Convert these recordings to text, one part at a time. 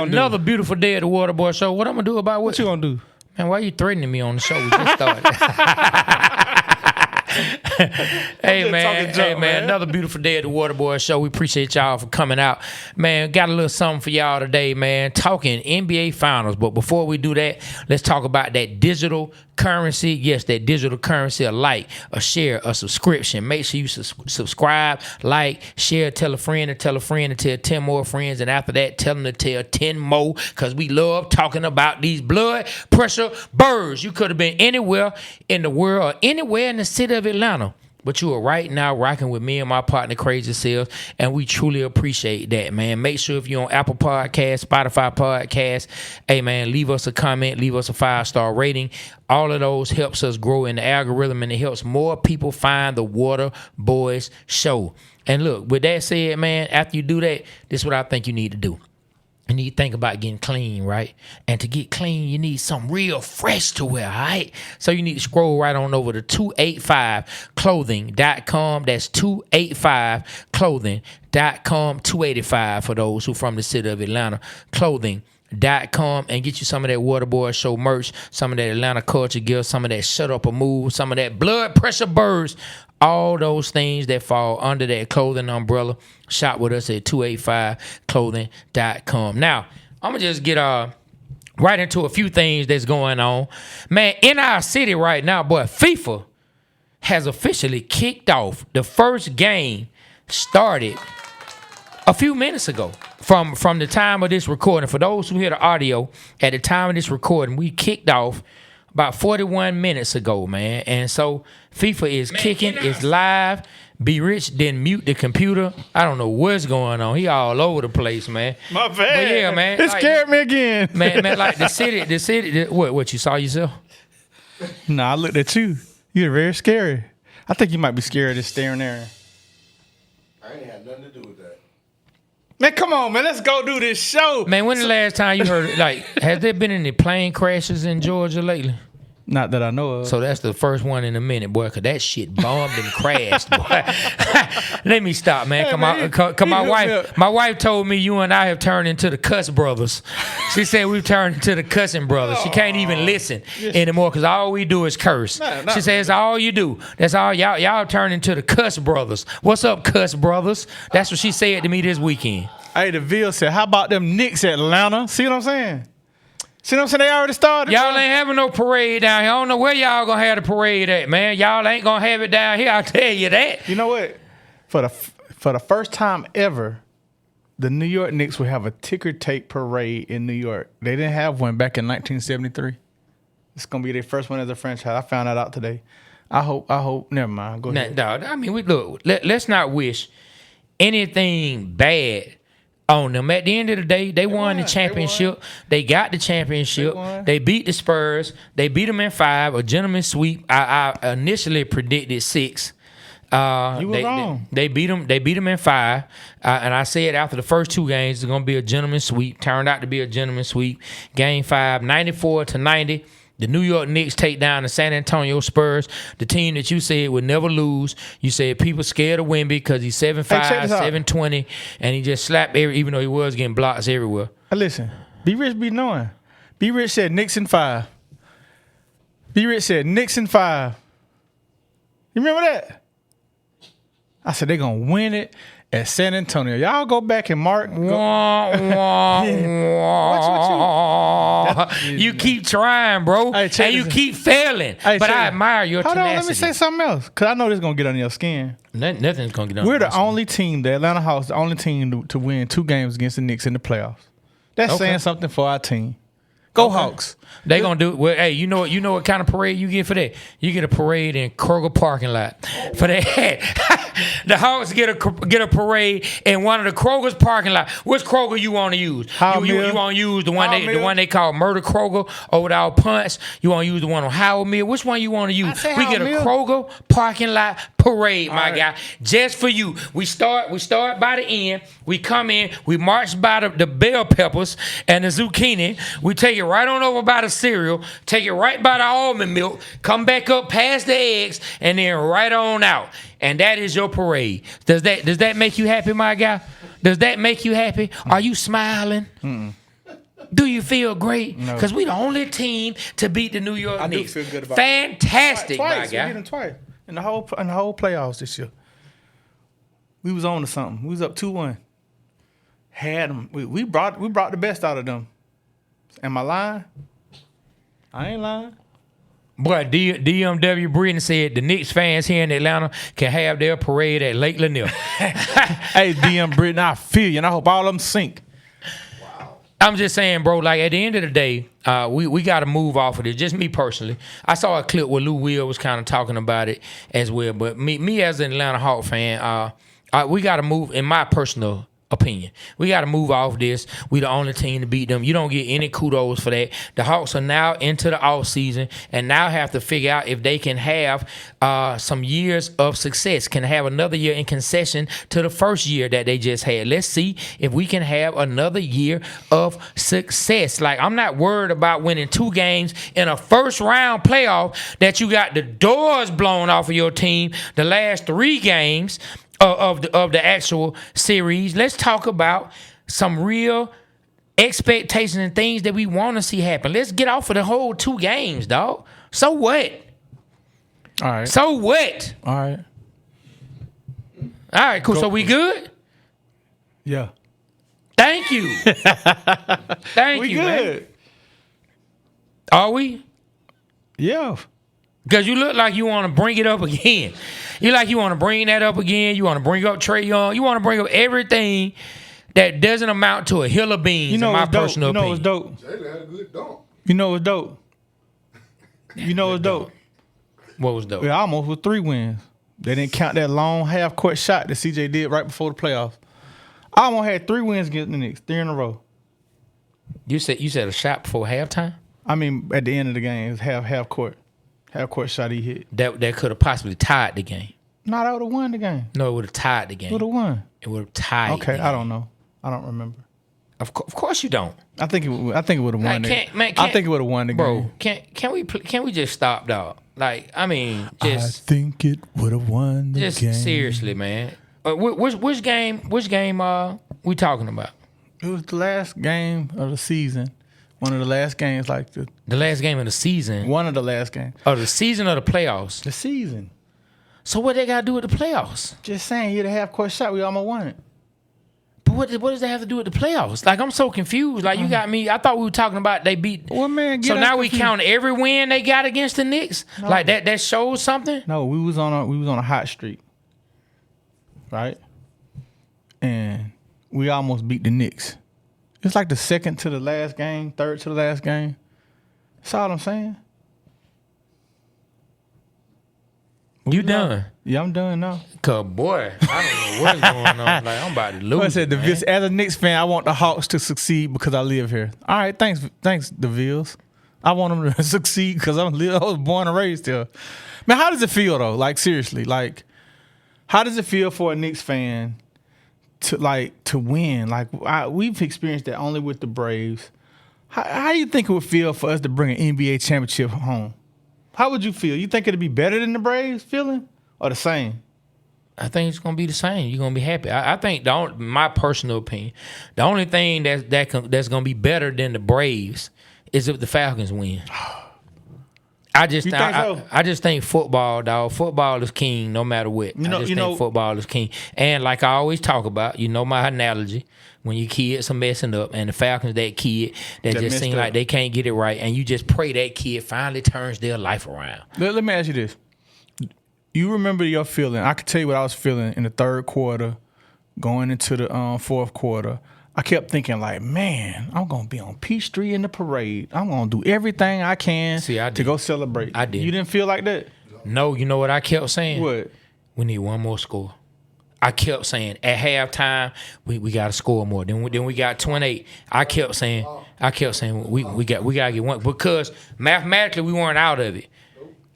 Another beautiful day at the Waterboyz Show. What I'm gonna do about What you gonna do? Man, why you threatening me on the show? We just started. Hey man, another beautiful day at the Waterboyz Show. We appreciate y'all for coming out. Man, got a little something for y'all today, man. Talking NBA Finals. But before we do that, let's talk about that digital currency. Yes, that digital currency, a like, a share, a subscription. Make sure you subscribe, like, share, tell a friend, and tell 10 more friends. And after that, tell them to tell 10 more, because we love talking about these blood pressure birds. You could have been anywhere in the world, anywhere in the city of Atlanta, but you are right now rocking with me and my partner Crazy Sales, and we truly appreciate that, man. Make sure if you're on Apple Podcasts, Spotify Podcasts, hey man, leave us a comment, leave us a 5-star rating. All of those helps us grow in the algorithm, and it helps more people find the Waterboyz Show. And look, with that said, man, after you do that, this is what I think you need to do. You need to think about getting clean, right? And to get clean, you need something real fresh to wear, all right? So you need to scroll right on over to 285clothing.com. That's 285clothing.com, 285 for those who from the city of Atlanta. Clothing.com, and get you some of that Waterboyz Show merch, some of that Atlanta culture gear, some of that shut up or move, some of that blood pressure birds. All those things that fall under that clothing umbrella, shop with us at 285clothing.com. Now, I'm going to just get right into a few things that's going on. Man, in our city right now, boy, FIFA has officially kicked off. The first game started a few minutes ago from the time of this recording. For those who hear the audio, at the time of this recording, we kicked off about 41 minutes ago, man. And so FIFA is kicking, it's live. Be Rich didn't mute the computer. I don't know what's going on. He all over the place, man. My bad. But yeah, man. It scared me again. Man, like the city, what, you saw yourself? Nah, I looked at you. You're very scary. I think you might be scared of staring there. I ain't had nothing to do with that. Man, come on, man. Let's go do this show. Man, when the last time you heard, like, has there been any plane crashes in Georgia lately? Not that I know of. So that's the first one in a minute, boy, because that shit bombed and crashed, boy. Let me stop, man. My wife told me you and I have turned into the cuss brothers. She said we've turned into the cussing brothers. She can't even listen anymore because all we do is curse. She says all you do. That's all y'all turn into the cuss brothers. What's up, cuss brothers? That's what she said to me this weekend. Hey, the Ville said, how about them Knicks Atlanta? See what I'm saying? See what I'm saying? They already started. Y'all ain't having no parade down here. I don't know where y'all gonna have the parade at, man. Y'all ain't gonna have it down here. I'll tell you that. You know what? For the first time ever, the New York Knicks will have a ticker tape parade in New York. They didn't have one back in 1973. It's gonna be their first one as a franchise. I found that out today. I hope. Never mind. Go ahead. No, I mean, let's not wish anything bad on them. At the end of the day, they won the championship. They got the championship. They beat the Spurs. They beat them in 5, a gentleman's sweep. I initially predicted 6. You were wrong. They beat them. They beat them in 5, and I said after the first 2 games it's gonna be a gentleman's sweep. Turned out to be a gentleman's sweep. Game 5, 94-90. The New York Knicks take down the San Antonio Spurs, the team that you said would never lose. You said people scared of Wemby because he's 7'5", 7'20", and he just slapped even though he was getting blocks everywhere. Hey, listen, Be Rich be knowing. Be Rich said Knicks in 5. Be Rich said Knicks in 5. You remember that? I said they're going to win it at San Antonio. Y'all go back and mark. You keep trying, bro, and you keep failing. But I admire your tenacity. Hold on, let me say something else, because I know this is going to get under your skin. Nothing's going to get under We're my the skin. only team, the Atlanta Hawks, the only team to win 2 games against the Knicks in the playoffs. That's saying something for our team. Go Hawks. They gonna do it. Well, hey, you know what kind of parade you get for that? You get a parade in Kroger parking lot for that. The Hawks get a parade in one of the Kroger's parking lot. Which Kroger you want to use? You want to use the one they call Murder Kroger over there on Punch? You want to use the one on Howard Mill? Which one you want to use? We get a Kroger parking lot parade, my guy, just for you. We start by the end. We come in. We march by the bell peppers and the zucchini. We take it right on over by the cereal. Take it right by the almond milk. Come back up past the eggs and then right on out. And that is your parade. Does that make you happy, my guy? Does that make you happy? Are you smiling? Do you feel great? No. Because we the only team to beat the New York Knicks. Do feel good about Fantastic, twice. my We guy. beat them twice in the whole playoffs this year. We was on to something. We was up 2-1. Had them. We brought the best out of them. Am I lying? I ain't lying. Boy, DMW Brittany said the Knicks fans here in Atlanta can have their parade at Lake Lanier. Hey, DM Brittany, I feel you, and I hope all of them sink. I'm just saying, bro, like at the end of the day, we got to move off of this. Just me personally. I saw a clip where Lou Will was kind of talking about it as well. But me as an Atlanta Hawk fan, we got to move, in my personal opinion. We got to move off this. We the only team to beat them. You don't get any kudos for that. The Hawks are now into the offseason and now have to figure out if they can have some years of success, can have another year in concession to the first year that they just had. Let's see if we can have another year of success. Like, I'm not worried about winning 2 games in a first-round playoff that you got the doors blown off of your team the last 3 games of the actual series. Let's talk about some real expectations and things that we want to see happen. Let's get off of the whole 2 games, dog. So what? All right. So what? All right. All right, cool. So we good? Yeah. Thank you. Thank We you, good. man. Are we? Yeah. Because you look like you want to bring it up again. You want to bring that up again. You want to bring up Trae Young. You want to bring up everything that doesn't amount to a hill of beans, in my personal opinion. You know what's dope? Jalen had a good dunk. You know what's dope? You know what's dope? What was dope? We almost with 3 wins. They didn't count that long half-court shot that CJ did right before the playoffs. I almost had 3 wins against the Knicks, 3 in a row. You said a shot before halftime? I mean, at the end of the game, it was half-court. Half-court shot he hit. That could have possibly tied the game. No, that would have won the game. No, it would have tied the game. Would have won. It would have tied. Okay, the game. I don't know. I don't remember. Of course you don't. I think it would have won. Like, I think it would have won the bro, game. Can we just stop, dog? Like, I mean, just I think it would have won the game. just seriously, man. Which game we talking about? It was the last game of the season. One of the last games, like The last game of the season. one of the last games. Of the season or the playoffs? The season. So what they got to do with the playoffs? Just saying, he had a half-court shot. We almost won it. But what does that have to do with the playoffs? Like, I'm so confused. Like, you got me. I thought we were talking about they beat. Well, man, So now we count every win they got against the Knicks? No. Like, that shows something? No, we was on a hot streak, right? And we almost beat the Knicks. It's like the second to the last game, third to the last game. That's all I'm saying. You done? Yeah, I'm done now. Cause boy, I don't know what's going on. Like, I'm about to lose. Like I said, man. as a Knicks fan, I want the Hawks to succeed because I live here. All right, thanks, DeVilles. I want them to succeed because I was born and raised here. Man, how does it feel though? Like seriously, like how does it feel for a Knicks fan to win? Like we've experienced that only with the Braves. How do you think it would feel for us to bring an NBA championship home? How would you feel? You think it'd be better than the Braves feeling or the same? I think it's gonna be the same. You're gonna be happy. I think my personal opinion, the only thing that's gonna be better than the Braves is if the Falcons win. I just think football, dog. Football is king, no matter what. I think football is king. And like I always talk about, my analogy. When your kids are messing up, and the Falcons, that kid that just seem like they can't get it right, and you just pray that kid finally turns their life around. Let me ask you this: you remember your feeling? I could tell you what I was feeling in the third quarter, going into the fourth quarter. I kept thinking like, man, I'm gonna be on Peachtree in the parade. I'm gonna do everything I can to go celebrate. I did. You didn't feel like that? No. You know what I kept saying? What? We need one more score. I kept saying at halftime we got to score more. Then we got 28. I kept saying we got to get one because mathematically we weren't out of it.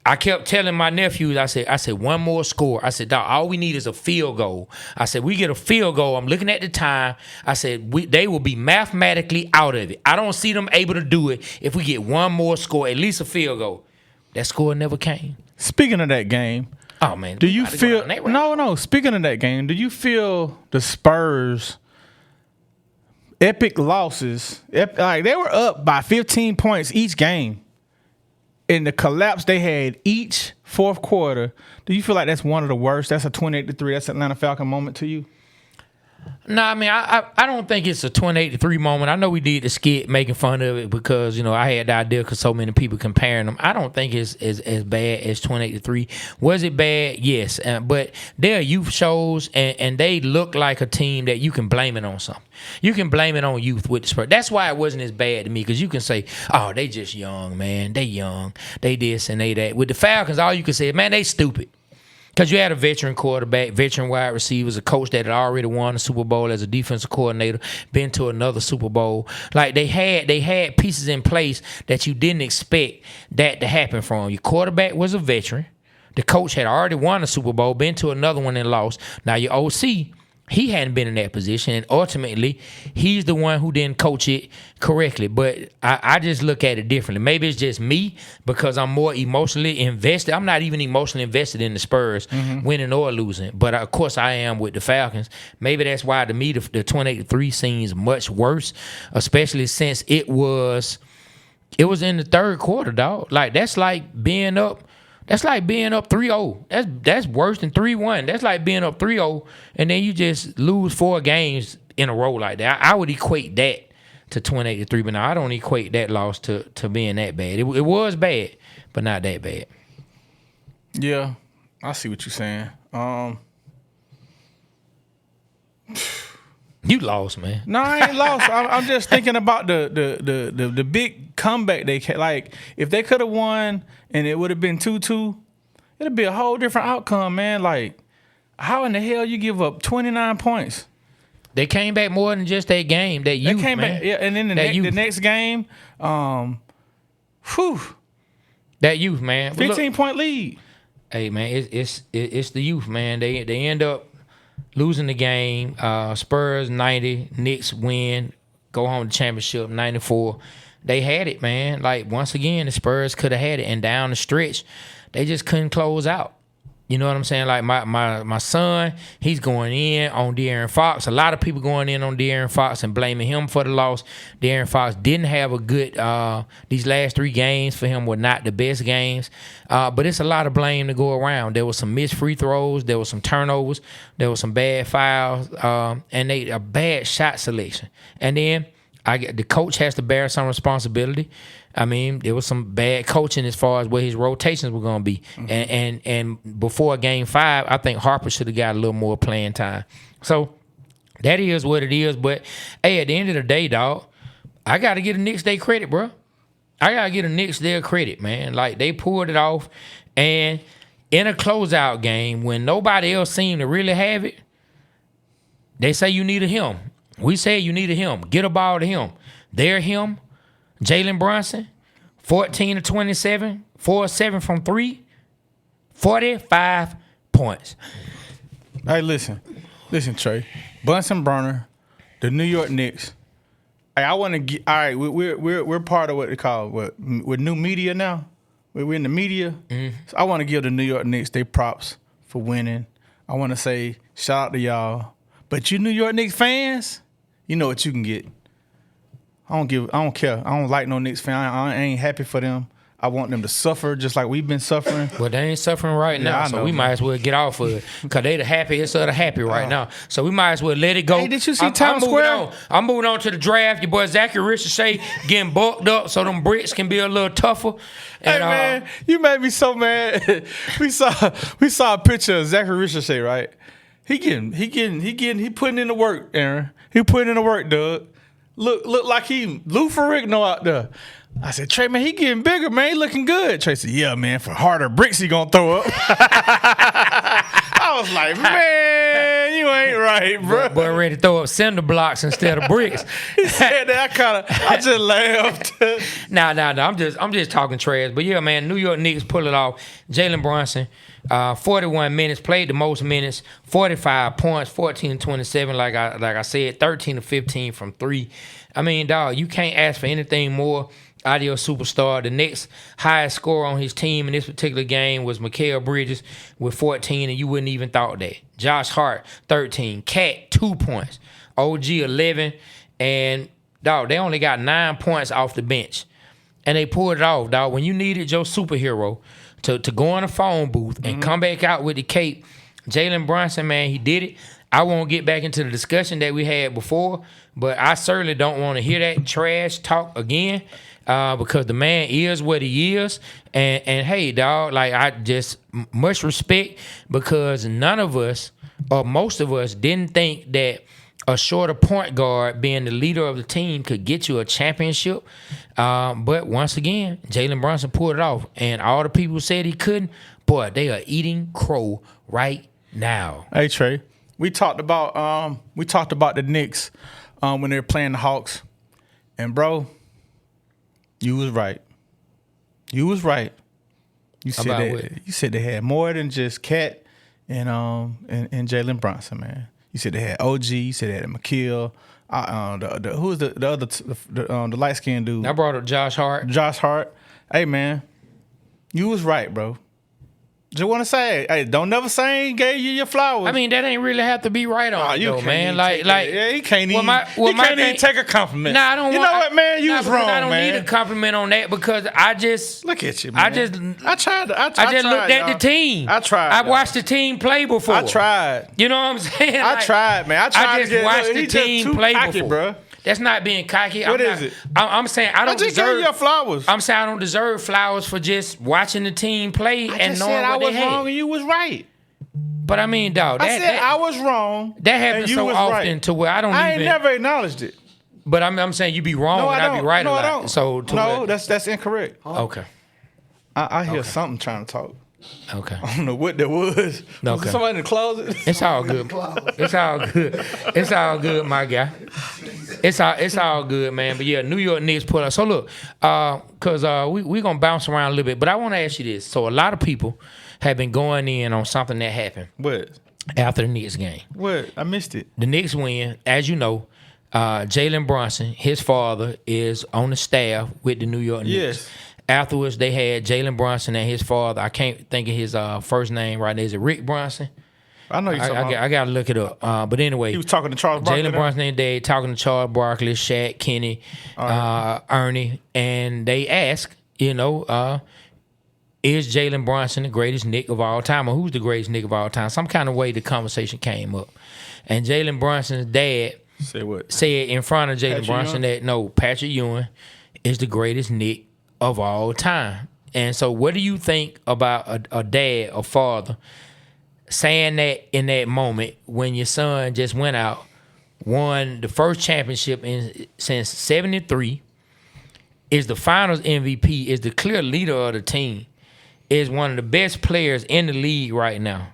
I kept telling my nephews, I said one more score. I said, dog, all we need is a field goal. I said, we get a field goal. I'm looking at the time. I said, they will be mathematically out of it. I don't see them able to do it if we get one more score, at least a field goal. That score never came. Speaking of that game, oh man, do you feel no? Speaking of that game, do you feel the Spurs epic losses. Like they were up by 15 points each game. In the collapse they had each fourth quarter, do you feel like that's one of the worst? That's a 28-3. That's Atlanta Falcon moment to you? No, I mean, I don't think it's a 28-3 moment. I know we did the skit making fun of it because, I had the idea because so many people comparing them. I don't think it's as bad as 28-3. Was it bad? Yes. But they're youth shows, and they look like a team that you can blame it on something. You can blame it on youth with the Spurs. That's why it wasn't as bad to me, because you can say, oh, they just young, man. They young. They this and they that. With the Falcons, all you can say is, man, they stupid. Because you had a veteran quarterback, veteran wide receivers, a coach that had already won a Super Bowl as a defensive coordinator, been to another Super Bowl. Like they had pieces in place that you didn't expect that to happen from. Your quarterback was a veteran. The coach had already won a Super Bowl, been to another one and lost. Now your OC, he hadn't been in that position, and ultimately, he's the one who didn't coach it correctly. But I just look at it differently. Maybe it's just me because I'm more emotionally invested. I'm not even emotionally invested in the Spurs winning or losing. But, of course, I am with the Falcons. Maybe that's why, to me, the 28-3 seems much worse, especially since it was in the third quarter, dog. Like, that's like being up 3-0. That's worse than 3-1. That's like being up 3-0, and then you just lose 4 games in a row like that. I would equate that to 28-3, but no, I don't equate that loss to being that bad. It was bad, but not that bad. Yeah, I see what you're saying. You lost, man. No, I ain't lost. I'm just thinking about the big comeback they had. Like, if they could have won and it would have been 2-2, it'd be a whole different outcome, man. Like, how in the hell you give up 29 points? They came back more than just that game. That youth, they came man. back, yeah, and then the next game, that youth, man. 15-point lead. Hey, man, it's the youth, man. They end up losing the game. Spurs 90, Knicks win, go home to championship 94. They had it, man. Like, once again, the Spurs could have had it, and down the stretch, they just couldn't close out. You know what I'm saying? Like, my son, he's going in on De'Aaron Fox. A lot of people going in on De'Aaron Fox and blaming him for the loss. De'Aaron Fox didn't have a good these last 3 games for him were not the best games. But it's a lot of blame to go around. There was some missed free throws. There was some turnovers. There was some bad fouls. And a bad shot selection. And then the coach has to bear some responsibility. I mean, there was some bad coaching as far as where his rotations were going to be. Mm-hmm. And before Game 5, I think Harper should have got a little more playing time. So that is what it is. But, hey, at the end of the day, dog, I got to give the Knicks their credit, bro. I got to give the Knicks their credit, man. Like, they pulled it off. And in a closeout game, when nobody else seemed to really have it, they say you need a him. We say you need a him. Get a ball to him. They're him. Jalen Brunson, 14-27, 4-7 from 3, 45 points. Hey, listen, Trey. Bunsen burner, the New York Knicks. Hey, I want to get. All right, we're part of what they call with new media now. We're in the media. Mm-hmm. So I want to give the New York Knicks their props for winning. I want to say shout out to y'all. But you New York Knicks fans, you know what you can get. I don't care. I don't like no Knicks fan. I ain't happy for them. I want them to suffer just like we've been suffering. Well, they ain't suffering right now, so we might as well get off of it because they the happiest of the happy right now. So we might as well let it go. Hey, did you see Times Square? I'm moving on to the draft. Your boy Zachary Ricochet getting bulked up so them bricks can be a little tougher. And, hey man, you made me so mad. We saw a picture of Zachary Ricochet, right? He putting in the work, Aaron. He putting in the work, Doug. Look like he Lou Ferrigno out there. I said, Trey, man, he getting bigger, man. He looking good. Trey said, yeah, man, for harder bricks he gonna throw up. I was like, man, you ain't right, bro. Boy, ready to throw up cinder blocks instead of bricks. He said that. I just laughed. Nah. I'm just talking trash. But yeah, man, New York Knicks pull it off. Jalen Brunson, 41 minutes, played the most minutes, 45 points, 14-27, like I said, 13-15 from 3. I mean, dog, you can't ask for anything more out of your superstar. The next highest scorer on his team in this particular game was Mikal Bridges with 14, and you wouldn't even thought that. Josh Hart, 13. Cat, 2 points. OG, 11. and dog, they only got 9 points off the bench, and they pulled it off, dog. When you needed your superhero to go in a phone booth and come back out with the cape, Jalen Brunson, man, he did it. I won't get back into the discussion that we had before, but I certainly don't want to hear that trash talk again. Because the man is what he is, and hey, dog, like I just much respect, because none of us or most of us didn't think that a shorter point guard being the leader of the team could get you a championship. But once again, Jalen Brunson pulled it off, and all the people who said he couldn't, boy, they are eating crow right now. Hey Trey, we talked about the Knicks when they were playing the Hawks, and bro. You was right. You said they had more than just Cat and Jalen Brunson, man. You said they had OG. You said they had McKeel. Who was the light skinned dude? I brought up Josh Hart. Josh Hart. Hey man, you was right, bro. Just want to say, hey, don't never say I ain't gave you your flowers. I mean, that ain't really have to be right on you, man. Like, yeah, he can't even take a compliment. Nah, I don't. You know what, man? You was wrong, man. I don't need a compliment on that, because I just look at you, man. I just looked at the team. I tried. I watched the team play before. I tried. You know what I'm saying? I tried, man. I just watched the team play cocky, before. Bro. That's not being cocky. What is it? I'm saying I don't deserve. I just gave you your flowers. I'm saying I don't deserve flowers for just watching the team play and knowing what they had. I was wrong and you was right. But I mean, dog, I was wrong. That happens so often to where I ain't never acknowledged it. But I'm saying you be wrong and I be right a lot. I don't. So that's incorrect. Okay. I hear something trying to talk. Okay. I don't know what that was. Okay. Was somebody in the closet? It's all good. It's all good. It's all good, my guy. It's all good, man. But yeah, New York Knicks put up. So look, because we gonna bounce around a little bit, but I want to ask you this. So a lot of people have been going in on something that happened. What? After the Knicks game. What? I missed it. The Knicks win, as you know. Jalen Brunson, his father, is on the staff with the New York Knicks. Yes. Afterwards, they had Jalen Brunson and his father. I can't think of his first name right now. Is it Rick Brunson? I know you're talking about. I got to look it up. But anyway. He was talking to Charles Barkley. Jalen Brunson and Dad talking to Charles Barkley, Shaq, Kenny, Ernie. And they asked, is Jalen Brunson the greatest Knick of all time? Or who's the greatest Knick of all time? Some kind of way the conversation came up. And Jalen Brunson's dad said in front of Jalen Brunson that, no, Patrick Ewing is the greatest Knick of all time. And so what do you think about a dad, a father, saying that in that moment when your son just went out, won the first championship since 73, is the finals MVP, is the clear leader of the team, is one of the best players in the league right now?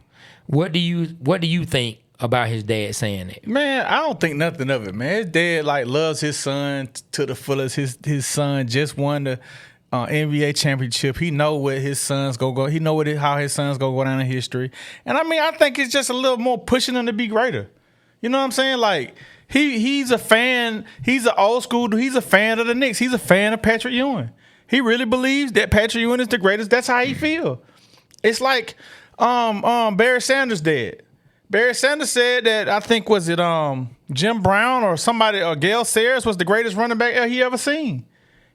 What do you think about his dad saying that? Man, I don't think nothing of it, man. His dad loves his son to the fullest. His son just won the NBA championship. He know what his sons go. He know how his sons go down in history. And I mean, I think it's just a little more pushing him to be greater. You know what I'm saying? Like he's a fan. He's an old school dude. He's a fan of the Knicks. He's a fan of Patrick Ewing. He really believes that Patrick Ewing is the greatest. That's how he feel. It's like Barry Sanders' dad. Barry Sanders said that, I think, was it Jim Brown or somebody, or Gale Sayers was the greatest running back he ever seen.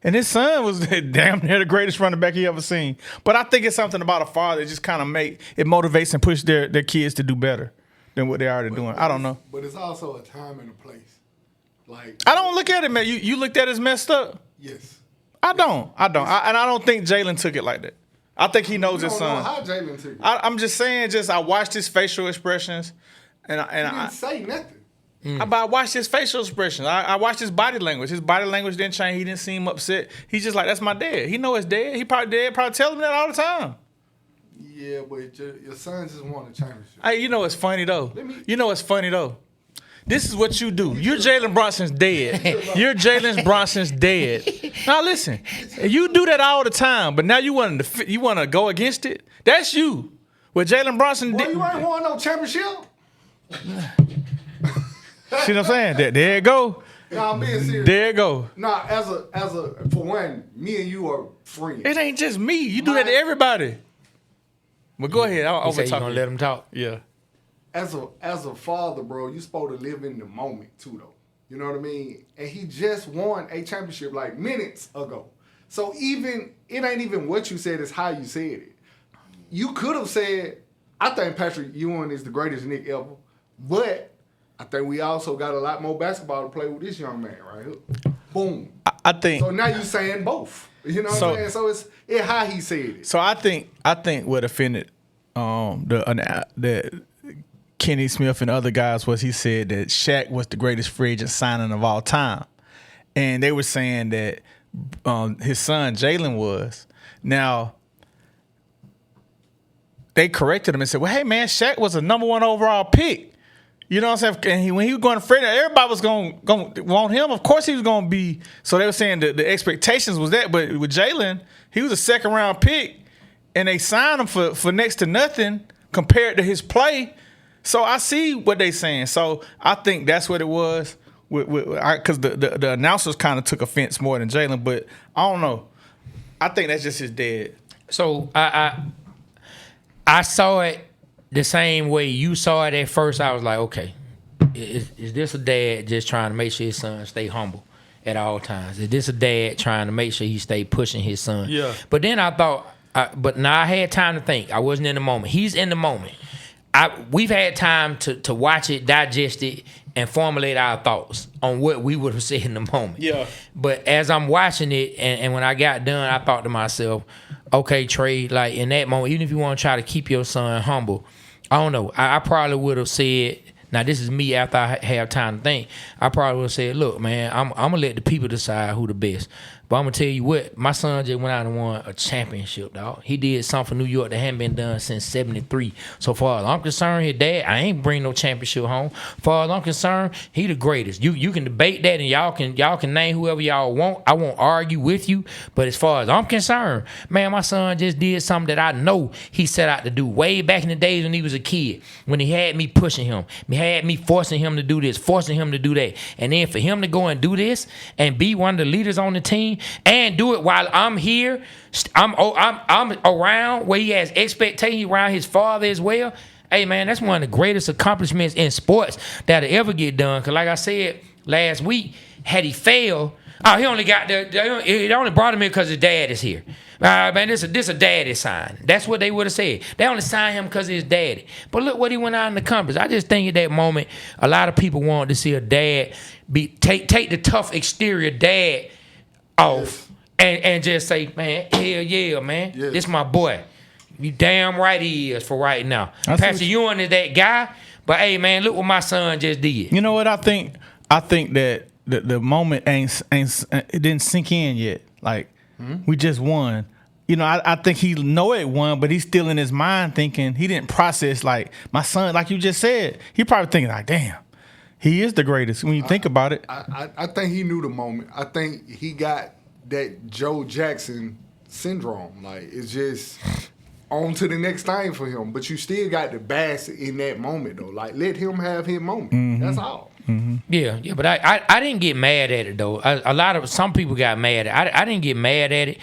And his son was damn near the greatest running back he ever seen. But I think it's something about a father that just kind of motivates and push their kids to do better than what they're already doing. I don't know. But it's also a time and a place. Like, I don't look at it, man. You looked at it as messed up? Yes. I don't. And I don't think Jalen took it like that. I think he knows his son. I don't know how Jalen took it. I'm just saying, I watched his facial expressions. And he didn't say nothing. But I watched his facial expressions. I watched his body language. His body language didn't change. He didn't seem upset. He's just like, that's my dad. He know his dad. He probably tell him that all the time. Yeah, but your son just won a championship. Hey, you know what's funny though? This is what you do. You're Jalen Brunson's dad. You're Jalen Brunson's dad. Now listen, you do that all the time, but now you want to go against it. That's you. What Jalen Brunson did. Well, you ain't won no championship. See what I'm saying? There you go. Nah, I'm being serious. There you go. Nah, as a for one, me and you are friends. It ain't just me. You do that to everybody. But go ahead. I'll you gonna let him talk? Yeah. As a father, bro, you supposed to live in the moment too, though. You know what I mean? And he just won a championship like minutes ago. So even it ain't even what you said, it's how you said it. You could have said, I think Patrick Ewing is the greatest Knick ever, but I think we also got a lot more basketball to play with this young man right here. Boom. I think. So now you saying both. You know what I'm saying? So it's how he said it. So I think what offended the Kenny Smith and other guys was he said that Shaq was the greatest free agent signing of all time, and they were saying that his son Jalen was. Now they corrected him and said, "Well, hey man, Shaq was a number 1 overall pick." You know what I'm saying? And when he was going to Freddie, everybody was going to want him. Of course he was going to be. So they were saying that the expectations was that. But with Jalen, he was a second-round pick, and they signed him for next to nothing compared to his play. So I see what they saying. So I think that's what it was. Because the announcers kind of took offense more than Jalen. But I don't know. I think that's just his dad. So I saw it the same way you saw it at first. I was like, okay, is this a dad just trying to make sure his son stay humble at all times? Is this a dad trying to make sure he stay pushing his son? Yeah. But then I thought, but now I had time to think. I wasn't in the moment. He's in the moment. We've had time to watch it, digest it, and formulate our thoughts on what we would have said in the moment. Yeah. But as I'm watching it, and when I got done, I thought to myself, okay, Trey, like in that moment, even if you want to try to keep your son humble, I don't know. I probably would have said, now this is me after I have time to think, I probably would have said, look, man, I'm going to let the people decide who the best. But I'm going to tell you what, my son just went out and won a championship, dog. He did something for New York that hadn't been done since 73. So far as I'm concerned, his dad, I ain't bring no championship home. Far as I'm concerned, he the greatest. You can debate that, and y'all can name whoever y'all want. I won't argue with you. But as far as I'm concerned, man, my son just did something that I know he set out to do way back in the days when he was a kid, when he had me pushing him. He had me forcing him to do this, forcing him to do that. And then for him to go and do this and be one of the leaders on the team, and do it while I'm here, I'm around where he has expectations around his father as well. Hey man, that's one of the greatest accomplishments in sports that'll ever get done. Cause like I said last week, had he failed, he only got it only brought him in because his dad is here. Man, this a daddy sign. That's what they would have said. They only signed him because of his daddy. But look what he went out and accomplished. I just think at that moment, a lot of people wanted to see a dad take the tough exterior dad off and just say, man, hell yeah, man. Yes. This my boy. You damn right he is for right now. Pastor Ewing is that guy, but hey man, look what my son just did. You know what I think? I think that the moment it didn't sink in yet. Like we just won. You know, I think he know it won, but he's still in his mind thinking he didn't process like my son, like you just said. He probably thinking like, damn. He is the greatest when you think about it. I think he knew the moment. I think he got that Joe Jackson syndrome. Like, it's just on to the next thing for him. But you still got to bask in that moment, though. Like, let him have his moment. Mm-hmm. That's all. Mm-hmm. Yeah, but I didn't get mad at it, though. Some people got mad at it. I didn't get mad at it.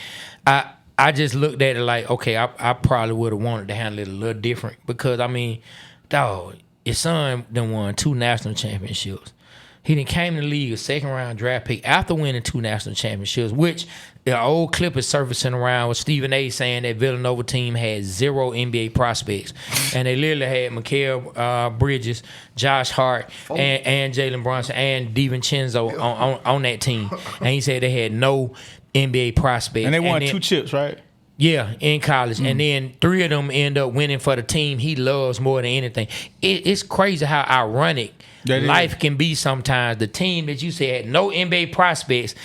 I just looked at it like, okay, I probably would have wanted to handle it a little different. Because, I mean, dog, his son done won 2 national championships. He done came to the league a second-round draft pick after winning 2 national championships, which the old clip is surfacing around with Stephen A. saying that Villanova team had 0 NBA prospects. And they literally had Mikal Bridges, Josh Hart, and Jalen Brunson, and DiVincenzo on that team. And he said they had no NBA prospects. And they won 2 chips, right? Yeah, in college. And then 3 of them end up winning for the team he loves more than anything. It's crazy how ironic life can be sometimes. The team that you said had no NBA prospects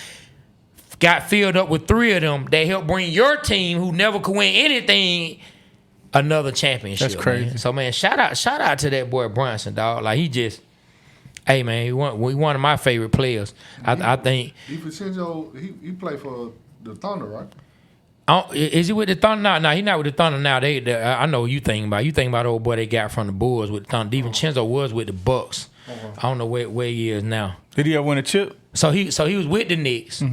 got filled up with 3 of them that helped bring your team, who never could win anything, another championship. That's crazy. Man. So, man, shout out to that boy Brunson, dog. Like, he just... Hey, man, he one of my favorite players. I think... DiVincenzo, he played for the Thunder, right? Is he with the Thunder? No, he's not with the Thunder now. I know what you thinking about. You thinking about the old boy they got from the Bulls with the Thunder. DiVincenzo was with the Bucks. I don't know where he is now. Did he ever win a chip? So he was with the Knicks,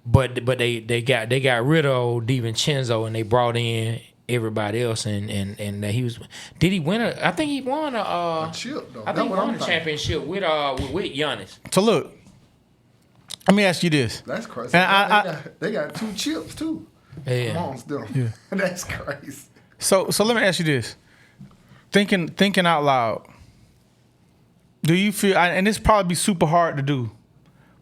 but they got rid of old DiVincenzo and they brought in everybody else, and that he was. Did he win I think he won a chip though. I think he won a championship with Giannis. So look, let me ask you this. That's crazy. And they got 2 chips too. Yeah. Amongst them. Yeah. That's crazy. So let me ask you this. Thinking out loud. Do you feel, and this probably be super hard to do,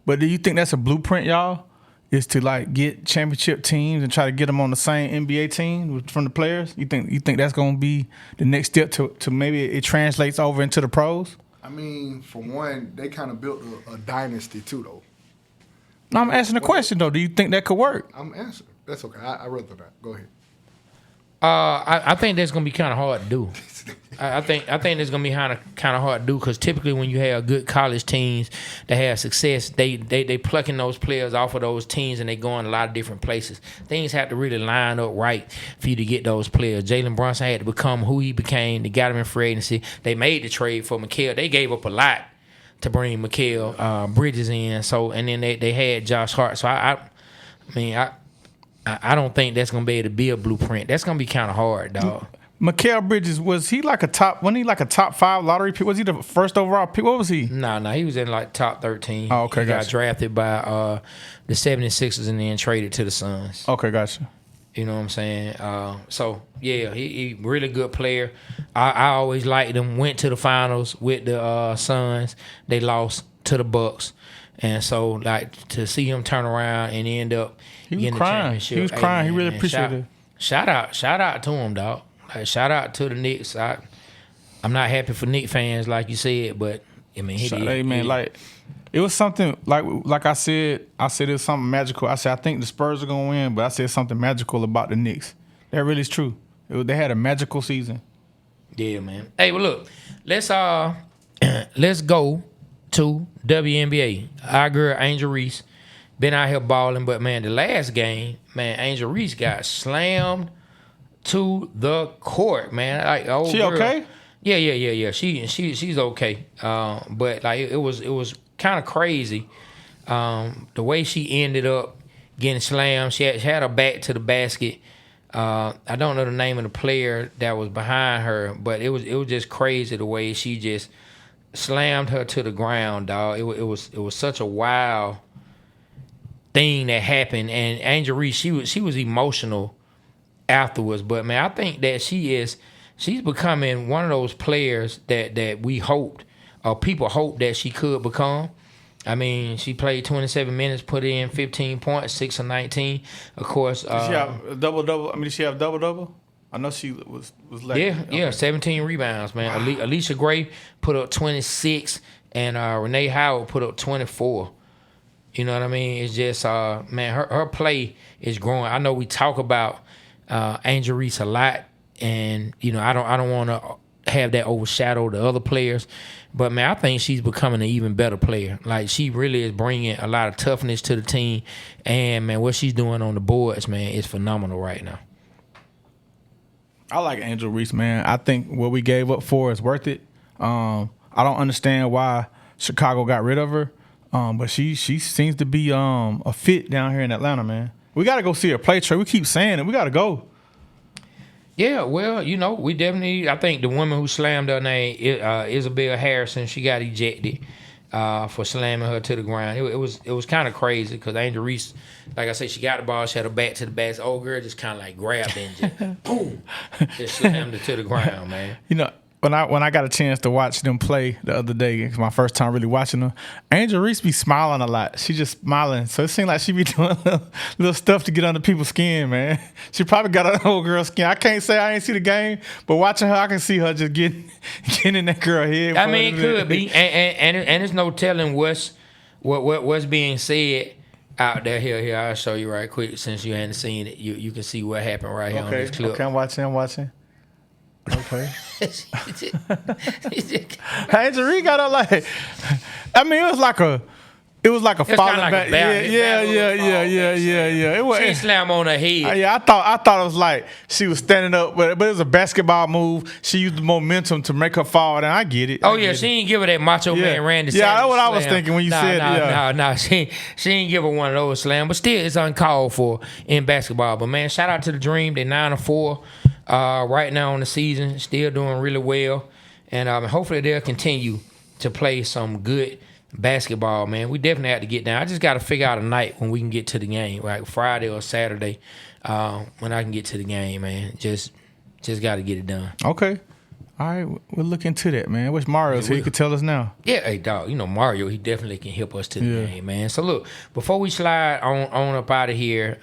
but do you think that's a blueprint, y'all? Is to like get championship teams and try to get them on the same NBA team from the players? You think that's going to be the next step to maybe it translates over into the pros? I mean, for one, they kind of built a dynasty too, though. No, I'm asking a question though. Do you think that could work? I'm answering. That's okay. I rather that. Go ahead. I think that's gonna be kind of hard to do. I think it's gonna be kind of hard to do because typically when you have good college teams that have success, they plucking those players off of those teams and they go in a lot of different places. Things have to really line up right for you to get those players. Jalen Brunson had to become who he became. They got him in free agency. They made the trade for Mikal. They gave up a lot to bring Mikal Bridges in. So and then they had Josh Hart. So I don't think that's gonna be able to be a blueprint. That's gonna be kind of hard, dog. Mikal Bridges, wasn't he like a top 5 lottery pick? Was he the first overall pick? What was he? No, he was in like top 13. Oh, okay, he gotcha. got drafted by the 76ers and then traded to the Suns. Okay, gotcha. You know what I'm saying? So yeah, he really good player. I always liked him. Went to the finals with the Suns. They lost to the Bucks. And so, like, to see him turn around and end up getting the championship. He was crying. He really appreciated it. Shout out to him, dog. Like, shout out to the Knicks. I'm not happy for Knicks fans, like you said, but I mean, he did. Hey, man, like it was something like I said it was something magical. I said I think the Spurs are gonna win, but I said something magical about the Knicks. That really is true. They had a magical season. Yeah, man. Hey, well, look, let's go to WNBA. Our girl Angel Reese been out here balling, but man, the last game, man, Angel Reese got slammed to the court, man. Like, old she girl. Okay? Yeah. She's okay. But like it was kind of crazy. The way she ended up getting slammed. She had her back to the basket. I don't know the name of the player that was behind her, but it was just crazy the way she just slammed her to the ground, dog. It was such a wild thing that happened, and Angel Reese, she was emotional afterwards. But man, I think that she's becoming one of those players that we hoped, or people hoped that she could become. I mean, she played 27 minutes, put in 15 points, 6 of 19. Of course, did she have a double-double? I mean, did she have double-double? I know she was late. Yeah, 17 rebounds, man. Wow. Alicia Gray put up 26, and Renee Howard put up 24. You know what I mean? It's just, man, her play is growing. I know we talk about Angel Reese a lot, and you know I don't want to have that overshadow the other players, but man, I think she's becoming an even better player. Like, she really is bringing a lot of toughness to the team, and man, what she's doing on the boards, man, is phenomenal right now. I like Angel Reese, man. I think what we gave up for is worth it. I don't understand why Chicago got rid of her, but she seems to be a fit down here in Atlanta, man. We got to go see her play, Trey. We keep saying it. We got to go. Yeah, well, you know, we definitely. I think the woman who slammed her name, Isabel Harrison, she got ejected for slamming her to the ground. It was kind of crazy because Angel Reese, like I said, she got the ball, she had her back to the basket. Old girl just kind of like grabbed it and just boom, just slammed her to the ground, man. You know, when I got a chance to watch them play the other day, it's my first time really watching them, Angel Reese be smiling a lot. She just smiling. So it seemed like she be doing little stuff to get under people's skin, man. She probably got an old girl's skin. I can't say I ain't see the game, but watching her, I can see her just getting in that girl head. I mean, it could be. And there's no telling what's being said out there. Here, I'll show you right quick since you hadn't seen it. You can see what happened right here on this clip. Okay, I'm watching. Okay. Angel Reese got her like, I mean, it was like a falling back. Yeah. It was. She slammed on her head. Yeah, I thought it was like she was standing up, but it was a basketball move. She used the momentum to make her fall, and I get it. She ain't give her that Macho Man Randy Savage. Yeah, that's what slam. I was thinking when you said it. No, she ain't give her one of those slams, but still, it's uncalled for in basketball. But man, shout out to the Dream. They're 9-4. right now in the season, still doing really well, and hopefully they'll continue to play some good basketball, man. We definitely have to get down. I just got to figure out a night when we can get to the game, like Friday or Saturday, when I can get to the game, man. Just got to get it done. Okay. All right, we'll look into that, man. I wish Mario's here. He could tell us now. Yeah, hey, dog. You know, Mario, he definitely can help us to the game, man. So, look, before we slide on up out of here,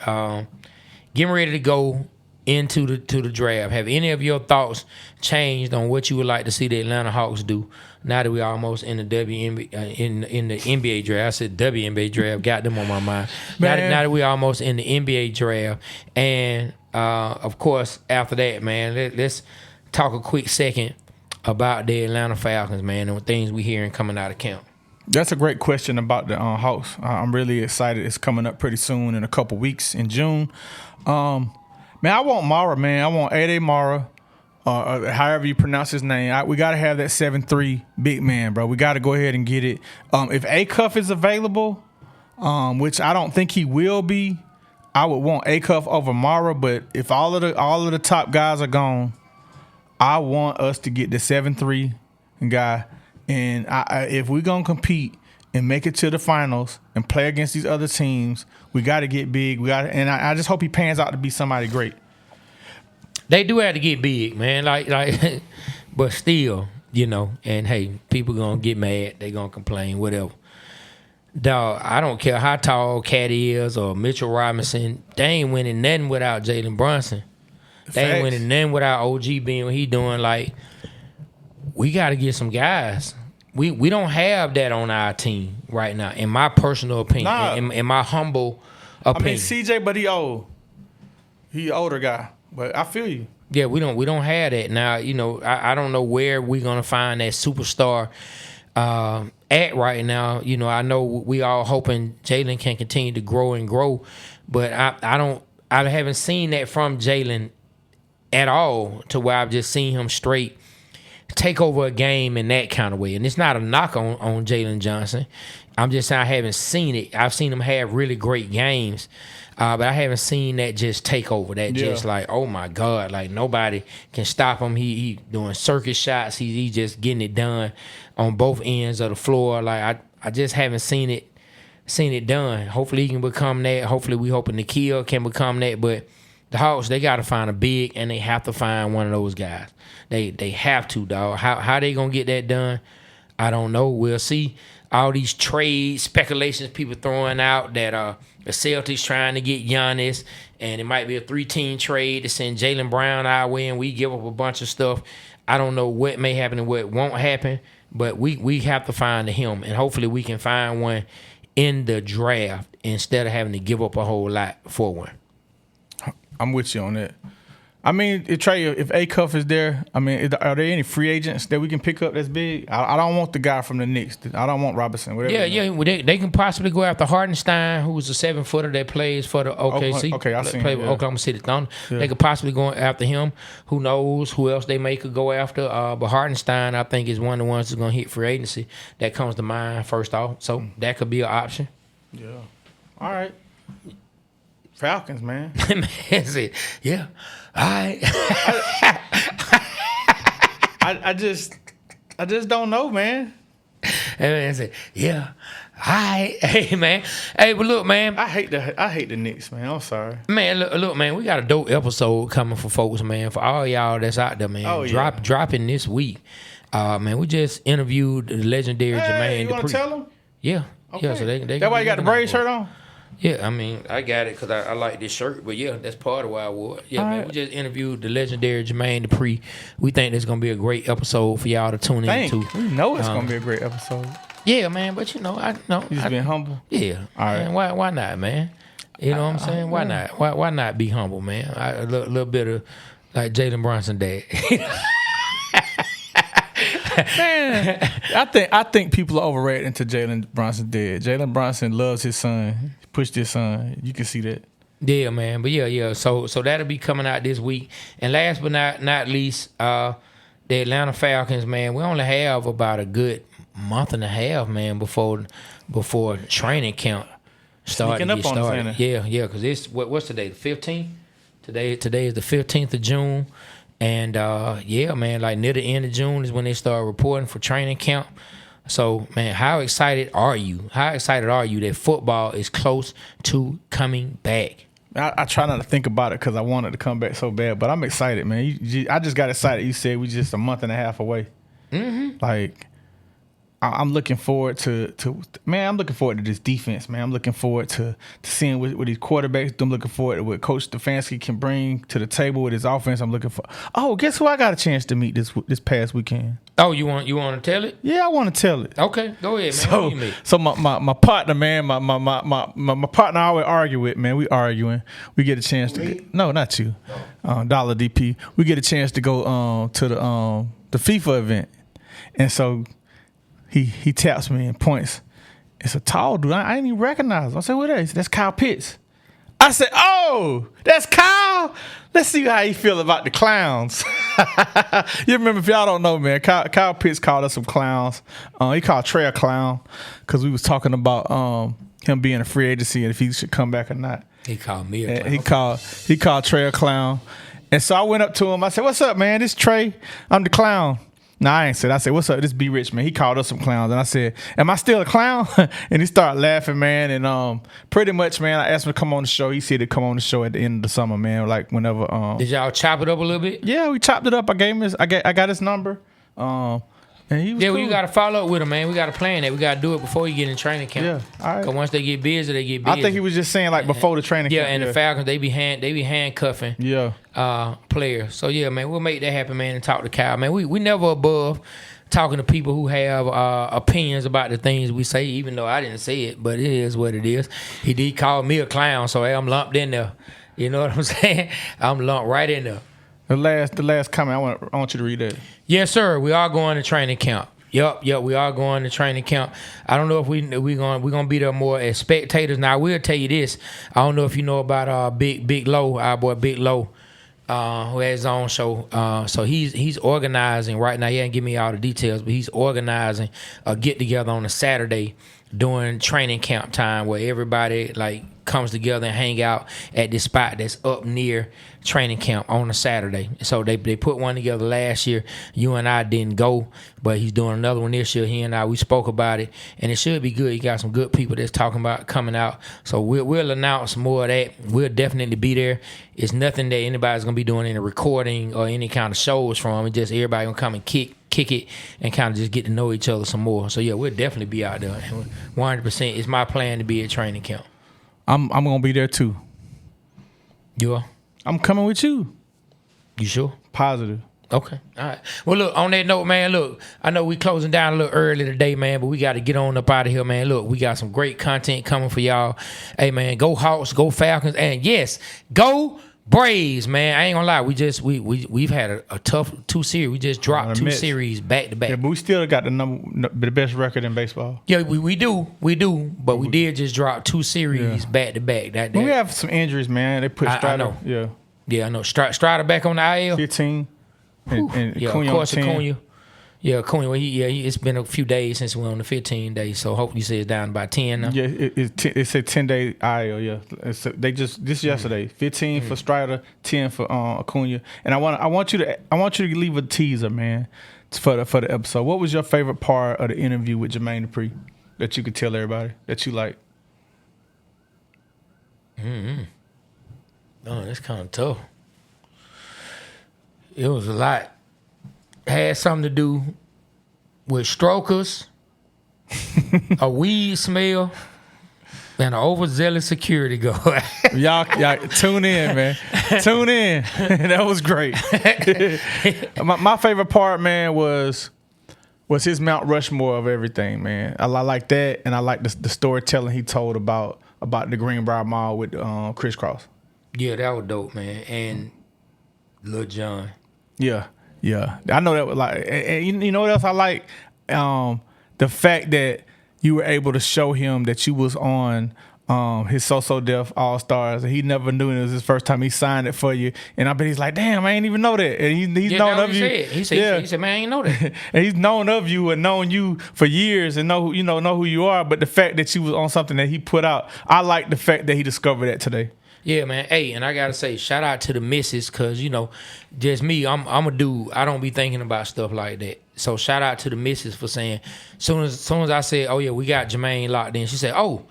getting ready to go into the draft, have any of your thoughts changed on what you would like to see the Atlanta Hawks do now that we almost in the WNBA, in the NBA draft? I said WNBA draft, got them on my mind. Now that we almost in the NBA draft, and of course, after that, man, let's talk a quick second about the Atlanta Falcons, man, and things we hearing coming out of camp. That's a great question about the Hawks. I'm really excited. It's coming up pretty soon in a couple weeks in June. Man, I want Mara, man. I want Ade Mara, however you pronounce his name. We got to have that 7'3" big man, bro. We got to go ahead and get it. If Acuff is available, which I don't think he will be, I would want Acuff over Mara. But if all of the top guys are gone, I want us to get the 7'3" guy, and if we're gonna compete and make it to the finals and play against these other teams, we got to get big. And I just hope he pans out to be somebody great. They do have to get big, man. Like, but still, you know. And hey, people gonna get mad. They gonna complain, whatever. Dog, I don't care how tall Cat is or Mitchell Robinson. They ain't winning nothing without Jalen Brunson. They ain't winning nothing without OG being what he doing. Like, we got to get some guys. We don't have that on our team right now, in my personal opinion, in my humble opinion. I mean, CJ, but he old. He older guy, but I feel you. Yeah, we don't have that now. You know, I don't know where we're gonna find that superstar at right now. You know, I know we all hoping Jalen can continue to grow, but I haven't seen that from Jalen at all, to where I've just seen him straight take over a game in that kind of way. And it's not a knock on Jalen Johnson. I'm just saying I haven't seen it. I've seen him have really great games, but I haven't seen that just take over. That just like, oh my God, like nobody can stop him. He doing circus shots. He just getting it done on both ends of the floor. Like I just haven't seen it done. Hopefully he can become that. Hopefully we hoping Nikhil can become that. But the Hawks, they got to find a big, and they have to find one of those guys. They have to, dog. How they going to get that done, I don't know. We'll see. All these trade speculations people throwing out that the Celtics trying to get Giannis, and it might be a 3-team trade to send Jaylen Brown our way, and we give up a bunch of stuff. I don't know what may happen and what won't happen, but we have to find him, and hopefully we can find one in the draft instead of having to give up a whole lot for one. I'm with you on that. I mean, Trey, if Acuff is there, I mean, are there any free agents that we can pick up that's big? I don't want the guy from the Knicks. I don't want Robinson. Whatever. Yeah. Well, they can possibly go after Hardenstein, who's a 7-footer that plays for the OKC. Okay, I see. Play with Oklahoma City Thunder. Yeah. They could possibly go after him. Who knows who else they could go after? But Hardenstein, I think, is one of the ones that's going to hit free agency. That comes to mind first off. So that could be an option. Yeah. All right. Falcons, man. Yeah. All right. I just don't know, man. And say, yeah. All right. Hey, man. Hey, but look, man. I hate the Knicks, man. I'm sorry. Man, look, man. We got a dope episode coming for folks, man. For all y'all that's out there, man. Dropping this week. Man, we just interviewed the legendary Jermaine. You want to tell them? Yeah. Okay. Yeah, so they that's why you got the Braves shirt on? Yeah, I mean, I got it because I like this shirt, but yeah, that's part of why I wore it. Yeah, all man, right. We just interviewed the legendary Jermaine Dupri. We think this is going to be a great episode for y'all to tune into. We know it's going to be a great episode. Yeah, man, but you know, You just being humble? Yeah. All right. Man, why not, man? You know what I'm saying? Why not? Why not be humble, man? A little bit of like Jalen Brunson dad. Man, I think people are overrated into Jalen Brunson dead. Jalen Brunson loves his son. Pushed his son. You can see that. Yeah, man. But yeah. So that'll be coming out this week. And last but not least, the Atlanta Falcons, man. We only have about a good month and a half, man, before training camp started. Yeah, because it's what's today? The 15th. Today is the 15th of June. And, yeah, man, like near the end of June is when they start reporting for training camp. So, man, how excited are you? How excited are you that football is close to coming back? I try not to think about it because I want it to come back so bad, but I'm excited, man. I just got excited. You said we just a month and a half away. Mm-hmm. Like, I'm looking forward to man. I'm looking forward to this defense, man. I'm looking forward to seeing what these quarterbacks do. I'm looking forward to what Coach Stefanski can bring to the table with his offense. I'm looking for. Oh, guess who I got a chance to meet this past weekend? Oh, you want to tell it? Yeah, I want to tell it. Okay, go ahead, man. Who you meet? So my partner, man, my partner I always argue with, man. We arguing. We get a chance to no, not you, Dollar DP. We get a chance to go to the FIFA event, and so. He taps me and points. It's a tall dude. I ain't even recognize him. I said, what is that? That's Kyle Pitts. I said, oh, that's Kyle? Let's see how he feel about the clowns. You remember, if y'all don't know, man, Kyle Pitts called us some clowns. He called Trey a clown because we was talking about him being a free agency and if he should come back or not. He called me a clown. He called Trey a clown. And so I went up to him. I said, what's up, man? This is Trey. I'm the clown. No, I ain't said. I said, what's up? This B Rich, man. He called us some clowns. And I said, am I still a clown? And he started laughing, man. And pretty much, man, I asked him to come on the show. He said he'd come on the show at the end of the summer, man. Like whenever. Did y'all chop it up a little bit? Yeah, we chopped it up. I gave him I got his number. And he was cool. We got to follow up with him, man. We got to plan that. We got to do it before you get in training camp. Yeah, all right. Because once they get busy, they get busy. I think he was just saying like before the training camp. Yeah, and the Falcons, they be handcuffing players. So, yeah, man, we'll make that happen, man, and talk to Kyle. Man, we never above talking to people who have opinions about the things we say, even though I didn't say it, but it is what it is. He did call me a clown, so hey, I'm lumped in there. You know what I'm saying? I'm lumped right in there. The last comment, I want you to read that. Yes, sir. We are going to training camp. Yep. We are going to training camp. I don't know if we're gonna be there more as spectators. Now I will tell you this. I don't know if you know about Big Low, our boy Big Low, who has his own show. So he's organizing right now. He ain't give me all the details, but he's organizing a get together on a Saturday during training camp time where everybody like comes together and hang out at this spot that's up near training camp on a Saturday. So they put one together last year. You and I didn't go, but he's doing another one this year. He and I, we spoke about it, and it should be good. He got some good people that's talking about coming out. So we'll announce more of that. We'll definitely be there. It's nothing that anybody's going to be doing any recording or any kind of shows from. It's just everybody going to come and kick it and kind of just get to know each other some more. So, yeah, we'll definitely be out there. 100%. It's my plan to be at training camp. I'm gonna be there too. You are? I'm coming with you. You sure? Positive. Okay. All right. Well, look, on that note, man, look, I know we closing down a little early today, man, but we got to get on up out of here, man. Look, we got some great content coming for y'all. Hey, man, go Hawks, go Falcons, and yes, go Braves, man. I ain't gonna lie. We've had a tough 2 series. We just dropped 2 series back to back. Yeah, but we still got the best record in baseball. Yeah, we do, but we did just drop 2 series back to back. We have some injuries, man. They put Strider. I know. Yeah, I know. Strider back on the IL. 15. And yeah, Acuna of course, 10. Acuna. Yeah, Acuna. Well, it's been a few days since we went on the 15 days, so hopefully you say it's down by 10 now. Yeah, it's a 10-day IL. Yeah, they just this yesterday 15 for Strider, 10 for Acuna. And I want you to leave a teaser, man, for the episode. What was your favorite part of the interview with Jermaine Dupri that you could tell everybody that you like? Oh, that's kind of tough. It was a lot. Had something to do with strokers, a weed smell, and an overzealous security guard. y'all tune in, man. Tune in. That was great. my favorite part, man, was his Mount Rushmore of everything, man. I like that, and I like the storytelling he told about the Greenbrier Mall with Chris Cross. Yeah, that was dope, man. And Lil Jon. Yeah. Yeah, I know that. Like, and you know what else I like? The fact that you were able to show him that you was on his So Def All Stars, and he never knew it was his first time. He signed it for you, and I bet he's like, "Damn, I ain't even know that." And he's known of you. He said, "Man, I ain't know that." And he's known of you and known you for years, and know who you are. But the fact that you was on something that he put out, I like the fact that he discovered that today. Yeah, man. Hey, and I gotta say, shout out to the missus, cause just me. I'm a dude. I don't be thinking about stuff like that. So shout out to the missus for saying, soon as I said, oh yeah, we got Jermaine locked in. She said, oh,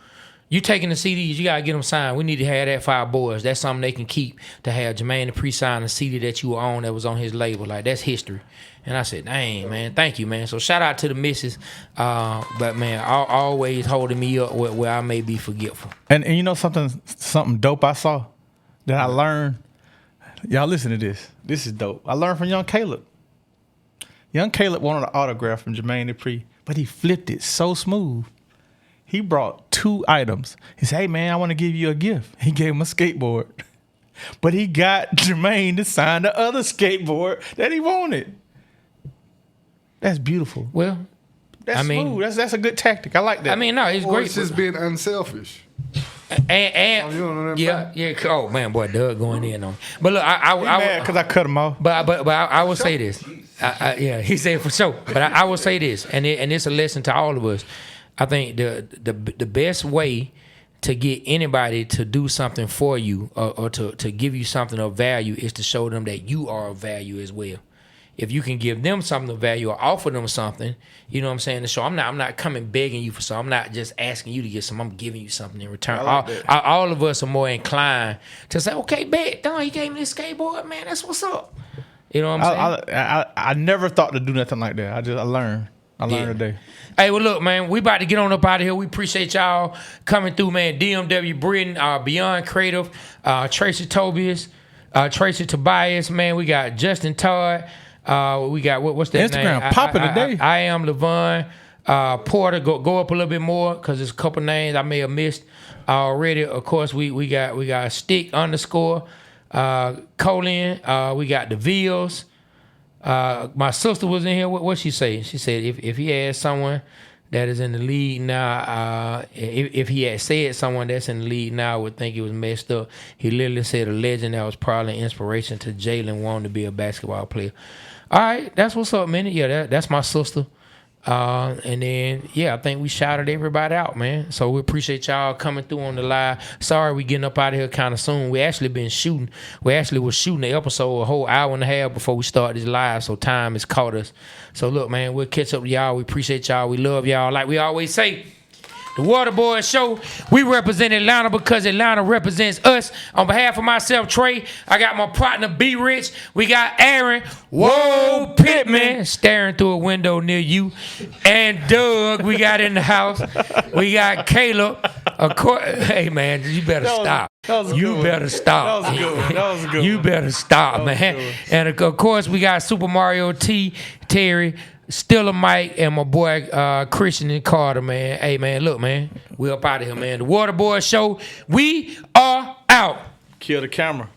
you taking the CDs? You gotta get them signed. We need to have that for our boys. That's something they can keep, to have Jermaine pre-sign a CD that you were on that was on his label. Like, that's history. And I said, dang, man, thank you, man. So shout out to the missus. But man, always holding me up where I may be forgetful. And you know something dope I saw that I learned. Y'all listen to this. This is dope. I learned from young Caleb. Young Caleb wanted an autograph from Jermaine Dupri, but he flipped it so smooth. He brought 2 items. He said, hey, man, I want to give you a gift. He gave him a skateboard. But he got Jermaine to sign the other skateboard that he wanted. That's beautiful. Well, that's smooth. That's a good tactic. I like that. I mean, no, it's great. It's just being unselfish. And you don't know that yeah. Oh man, boy, Doug going in on. But look, I mad because I cut him off. But I will say this. Yeah, he said for sure. But I will say this, and it's a lesson to all of us. I think the best way to get anybody to do something for you or to give you something of value is to show them that you are of value as well. If you can give them something of value or offer them something, you know what I'm saying, to show I'm not coming begging you for something. I'm not just asking you to get something. I'm giving you something in return. All of us are more inclined to say, okay, bet, he gave me this skateboard, man. That's what's up. You know what I'm saying? I never thought to do nothing like that. I learned. I learned today. Hey, well, look, man, we about to get on up out of here. We appreciate y'all coming through, man. DMW Britain, Beyond Creative, Tracy Tobias, Tracy Tobias, man. We got Justin Todd. We got what's that Instagram name? popping today. I am Levon Porter. Go up a little bit more because there's a couple names I may have missed already. Of course, we got Stick _ Colin. We got the Vills. My sister was in here. What she say? She said if he had someone that is in the league now, if he had said someone that's in the league now, I would think it was messed up. He literally said a legend that was probably an inspiration to Jalen wanting to be a basketball player. All right, that's what's up, man. Yeah, that's my sister. And then, I think we shouted everybody out, man. So we appreciate y'all coming through on the live. Sorry we getting up out of here kind of soon. We actually been shooting. We actually was shooting the episode a whole hour and a half before we started this live, so time has caught us. So look, man, we'll catch up with y'all. We appreciate y'all. We love y'all. Like we always say, the Waterboyz Show, we represent Atlanta because Atlanta represents us. On behalf of myself, Trey, I got my partner, B Rich. We got Aaron, whoa, Pittman, staring through a window near you. And Doug, we got in the house. We got Caleb. Of course, hey, man, you better stop. You better stop. That was good. You better stop, man. And of course, we got Super Mario T, Terry, Still a Mike, and my boy Christian and Carter, man. Hey, man, look, man. We up out of here, man. The Waterboyz Show, we are out. Kill the camera.